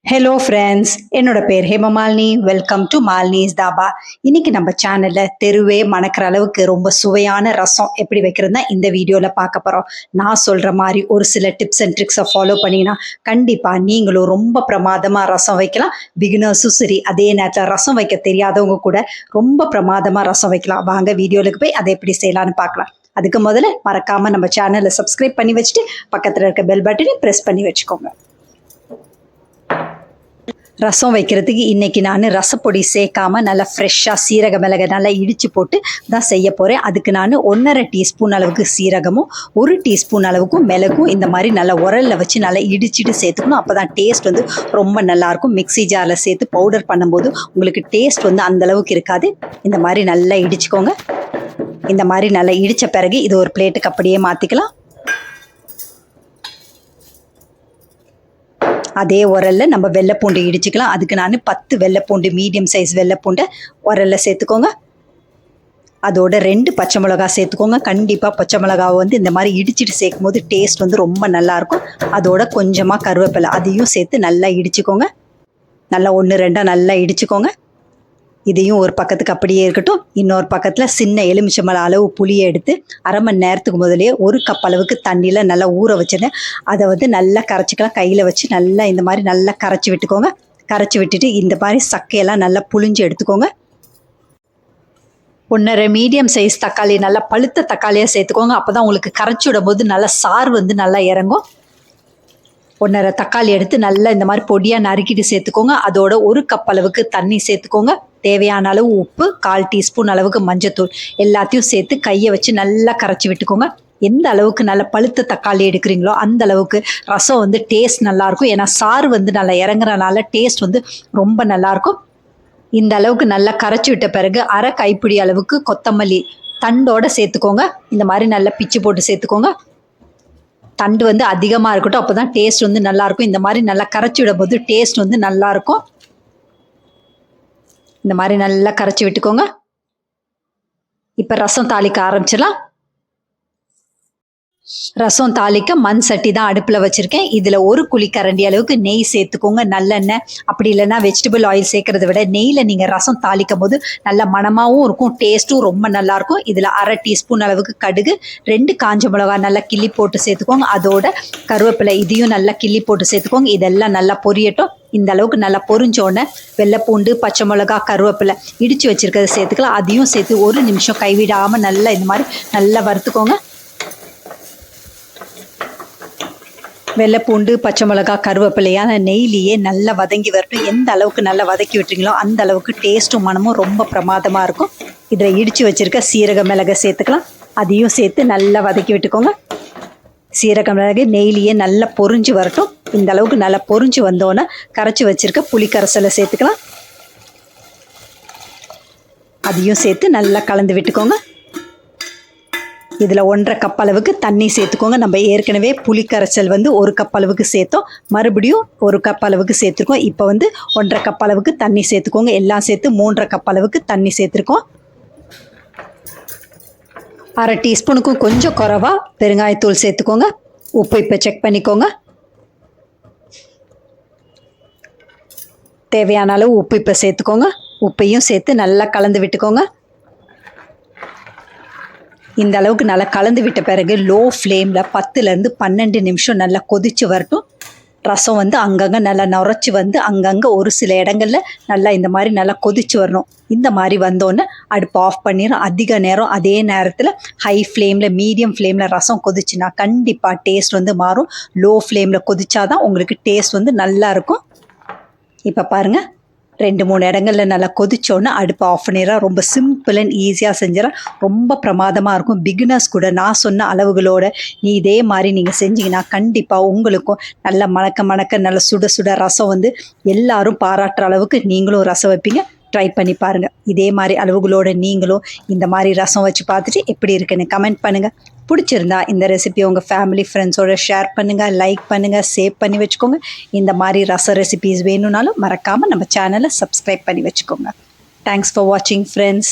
Hello friends, என்னோட பேர் Hemamalini. Welcome to Malini's dhaba. இன்னைக்கு நம்ம சேனல்ல தெருவே மணக்கிற அளவுக்கு ரொம்ப சுவையான ரசம் எப்படி வைக்கிறதுனா இந்த வீடியோல பார்க்க போறோம். நான் சொல்ற மாதிரி ஒரு சில டிப்ஸ் அண்ட் ட்ரிக்ஸை ஃபாலோ பண்ணீங்கன்னா கண்டிப்பா நீங்களும் ரொம்ப பிரமாதமா ரசம் வைக்கலாம். பிகினர்ஸும் சரி, அதே நேரத்தில் ரசம் வைக்க தெரியாதவங்க கூட ரொம்ப பிரமாதமா ரசம் வைக்கலாம். வாங்க வீடியோலுக்கு போய் அதை எப்படி செய்யலாம்னு பார்க்கலாம். அதுக்கு முதல்ல மறக்காம நம்ம சேனலை சப்ஸ்கிரைப் பண்ணி வச்சுட்டு பக்கத்தில் இருக்க பெல் பட்டனை ப்ரெஸ் பண்ணி வச்சுக்கோங்க. ரசம் வைக்கிறதுக்கு இன்றைக்கி நான் ரசப்பொடி சேர்க்காமல் நல்லா ஃப்ரெஷ்ஷாக சீரக மிளகை நல்லா இடித்து போட்டு தான் செய்ய போகிறேன். அதுக்கு நான் 1.5 டீஸ்பூன் அளவுக்கு சீரகமும் 1 டீஸ்பூன் அளவுக்கும் மிளகும் இந்த மாதிரி நல்லா உரலில் வச்சு நல்லா இடிச்சிட்டு சேர்த்துக்கணும். அப்போ தான் டேஸ்ட் வந்து ரொம்ப நல்லாயிருக்கும். மிக்ஸி ஜாரில் சேர்த்து பவுடர் பண்ணும்போது உங்களுக்கு டேஸ்ட் வந்து அந்தளவுக்கு இருக்காது. இந்த மாதிரி நல்லா இடிச்சுக்கோங்க. இந்த மாதிரி நல்லா இடித்த பிறகு இது ஒரு பிளேட்டுக்கு அப்படியே மாற்றிக்கலாம். அதே உரலில் நம்ம வெள்ளைப்பூண்டு இடிச்சுக்கலாம். அதுக்கு நான் 10 வெள்ளைப்பூண்டு, மீடியம் சைஸ் வெள்ளைப்பூண்டை உரலில் சேர்த்துக்கோங்க. அதோட 2 பச்சை மிளகா சேர்த்துக்கோங்க. கண்டிப்பாக பச்சை மிளகாவை வந்து இந்த மாதிரி இடிச்சிட்டு சேர்க்கும் போது டேஸ்ட் வந்து ரொம்ப நல்லாயிருக்கும். அதோட கொஞ்சமாக கருவேப்பிலை அதையும் சேர்த்து நல்லா இடிச்சுக்கோங்க. நல்லா 1-2 நல்லா இடிச்சுக்கோங்க. இதையும் ஒரு பக்கத்துக்கு அப்படியே இருக்கட்டும். இன்னொரு பக்கத்தில் சின்ன எலுமிச்சம்பழம் அளவு புளியை எடுத்து 1/2 மணி நேரத்துக்கு முதலே 1 கப் அளவுக்கு தண்ணியில் நல்லா ஊற வச்சுருந்தேன். அதை வந்து நல்லா கரைச்சிக்கலாம். கையில் வச்சு நல்லா இந்த மாதிரி நல்லா கரைச்சி விட்டுக்கோங்க. கரைச்சி விட்டுட்டு இந்த மாதிரி சக்கையெல்லாம் நல்லா புளிஞ்சு எடுத்துக்கோங்க. 1.5 மீடியம் சைஸ் தக்காளி, நல்லா பழுத்த தக்காளியாக சேர்த்துக்கோங்க. அப்போ தான் உங்களுக்கு கரைச்சி விடும்போது நல்லா சாறு வந்து நல்லா இறங்கும். 1.5 தக்காளி எடுத்து நல்லா இந்த மாதிரி பொடியாக நறுக்கிட்டு சேர்த்துக்கோங்க. அதோட 1 கப் அளவுக்கு தண்ணி சேர்த்துக்கோங்க. தேவையான அளவு உப்பு, 1/4 டீஸ்பூன் அளவுக்கு மஞ்சத்தூள் எல்லாத்தையும் சேர்த்து கையை வச்சு நல்லா கரைச்சி விட்டுக்கோங்க. எந்த அளவுக்கு நல்ல பழுத்த தக்காளி எடுக்கிறீங்களோ அந்த அளவுக்கு ரசம் வந்து டேஸ்ட் நல்லாயிருக்கும். ஏன்னா சாறு வந்து நல்லா இறங்குறனால டேஸ்ட் வந்து ரொம்ப நல்லாயிருக்கும். இந்த அளவுக்கு நல்லா கரைச்சி விட்ட பிறகு 1/2 கைப்பிடி அளவுக்கு கொத்தமல்லி தண்டோடு சேர்த்துக்கோங்க. இந்த மாதிரி நல்லா பிச்சு போட்டு சேர்த்துக்கோங்க. தண்டு வந்து அதிகமாக இருக்கட்டும், அப்போ தான் டேஸ்ட் வந்து நல்லாயிருக்கும். இந்த மாதிரி நல்லா கரைச்சி விடும்போது டேஸ்ட் வந்து நல்லாயிருக்கும். இந்த மாதிரி நல்லா கரைச்சி விட்டுக்கோங்க. இப்போ ரசம் தாளிக்க ஆரம்பிச்சிடலாம். ரசம் தாளிக்க மண் சட்டி தான் அடுப்பில் வச்சுருக்கேன். இதில் 1 குழிக்கரண்டி அளவுக்கு நெய் சேர்த்துக்கோங்க. நல்லெண்ணெய் அப்படி இல்லைன்னா வெஜிடபிள் ஆயில் சேர்க்கறத விட நெய்யில் நீங்கள் ரசம் தாளிக்கும் போது நல்ல மணமாகவும் இருக்கும், டேஸ்ட்டும் ரொம்ப நல்லாயிருக்கும். இதில் 1/2 டீஸ்பூன் அளவுக்கு கடுகு, 2 காஞ்ச மிளகா நல்லா கிள்ளி போட்டு சேர்த்துக்கோங்க. அதோட கருவேப்பிலை இதையும் நல்லா கிள்ளி போட்டு சேர்த்துக்கோங்க. இதெல்லாம் நல்லா பொரியட்டும். இந்த அளவுக்கு நல்லா பொரிஞ்சோடனே வெள்ளைப்பூண்டு, பச்சை மிளகா, கருவேப்பிலை இடித்து வச்சுருக்கிறத சேர்த்துக்கலாம். அதையும் சேர்த்து 1 நிமிஷம் கைவிடாமல் நல்லா இந்த மாதிரி நல்லா வறுத்துக்கோங்க. வெள்ளைப்பூண்டு, பச்சை மிளகா, கருவேப்பிலையான நெய்லியே நல்லா வதங்கி வரட்டும். எந்த அளவுக்கு நல்லா வதக்கி விட்டுறீங்களோ அந்த அளவுக்கு டேஸ்ட்டும் மனமும் ரொம்ப பிரமாதமாக இருக்கும். இதில் இடித்து வச்சுருக்க சீரக மிளகை சேர்த்துக்கலாம். அதையும் சேர்த்து நல்லா வதக்கி விட்டுக்கோங்க. சீரக மிளகு நெய்லியே நல்லா பொரிஞ்சு வரட்டும். இந்த அளவுக்கு நல்லா பொரிஞ்சு வந்தோன்னே கரைச்சி வச்சுருக்க புளிக்கரைசலை சேர்த்துக்கலாம். அதையும் சேர்த்து நல்லா கலந்து விட்டுக்கோங்க. இதில் 1.5 கப் அளவுக்கு தண்ணி சேர்த்துக்கோங்க. நம்ம ஏற்கனவே புளி கரைசல் வந்து 1 கப் அளவுக்கு சேர்த்தோம். மறுபடியும் 1 கப் அளவுக்கு சேர்த்துருக்கோம். இப்போ வந்து 1.5 கப் அளவுக்கு தண்ணி சேர்த்துக்கோங்க. எல்லாம் சேர்த்து 3.5 கப் அளவுக்கு தண்ணி சேர்த்துருக்கோம். 1/2 டீஸ்பூனுக்கும் கொஞ்சம் குறைவா பெருங்காயத்தூள் சேர்த்துக்கோங்க. உப்பு இப்போ செக் பண்ணிக்கோங்க. தேவையான அளவு உப்பு இப்போ சேர்த்துக்கோங்க. உப்பையும் சேர்த்து நல்லா கலந்து விட்டுக்கோங்க. இந்த அளவுக்கு நல்லா கலந்து விட்ட பிறகு லோ ஃப்ளேமில் 10லேருந்து 12 நிமிஷம் நல்லா கொதித்து வரட்டும். ரசம் வந்து அங்கங்கே நல்லா நுரைச்சி வந்து அங்கங்கே ஒரு சில இடங்களில் நல்லா இந்த மாதிரி நல்லா கொதித்து வரணும். இந்த மாதிரி வந்தோடனே அடுப்பு ஆஃப் பண்ணிடும். அதிக நேரம் அதே நேரத்தில் ஹை ஃப்ளேமில், மீடியம் ஃப்ளேமில் ரசம் கொதிச்சுன்னா கண்டிப்பாக டேஸ்ட் வந்து மாறும். லோ ஃப்ளேமில் கொதிச்சாதான் உங்களுக்கு டேஸ்ட் வந்து நல்லா இருக்கும். இப்போ பாருங்கள், 2-3 இடங்களில் நல்லா கொதிச்சோன்னு அடுப்பு ஆஃப் பண்ணிடுறேன். ரொம்ப சிம்பிள் அண்ட் ஈஸியாக செஞ்சிடறேன். ரொம்ப பிரமாதமாக இருக்கும். பிகினர்ஸ் கூட நான் சொன்ன அளவுகளோட இதே மாதிரி நீங்கள் செஞ்சீங்கன்னா கண்டிப்பாக உங்களுக்கும் நல்ல மணக்க நல்ல சுட சுட ரசம் வந்து எல்லாரும் பாராட்டுற அளவுக்கு நீங்களும் ரசம் வைப்பீங்க. ட்ரை பண்ணி பாருங்கள். இதே மாதிரி அளவுகளோட நீங்களும் இந்த மாதிரி ரசம் வச்சு பார்த்துட்டு எப்படி இருக்குன்னு கமெண்ட் பண்ணுங்கள். பிடிச்சிருந்தா இந்த ரெசிபி உங்கள் ஃபேமிலி ஃப்ரெண்ட்ஸோட ஷேர் பண்ணுங்கள், லைக் பண்ணுங்கள், சேவ் பண்ணி வச்சுக்கோங்க. இந்த மாதிரி ரசம் ரெசிபீஸ் வேணும்னாலும் மறக்காமல் நம்ம சேனலை சப்ஸ்கிரைப் பண்ணி வச்சுக்கோங்க. தேங்க்ஸ் ஃபார் வாட்சிங் ஃப்ரெண்ட்ஸ்.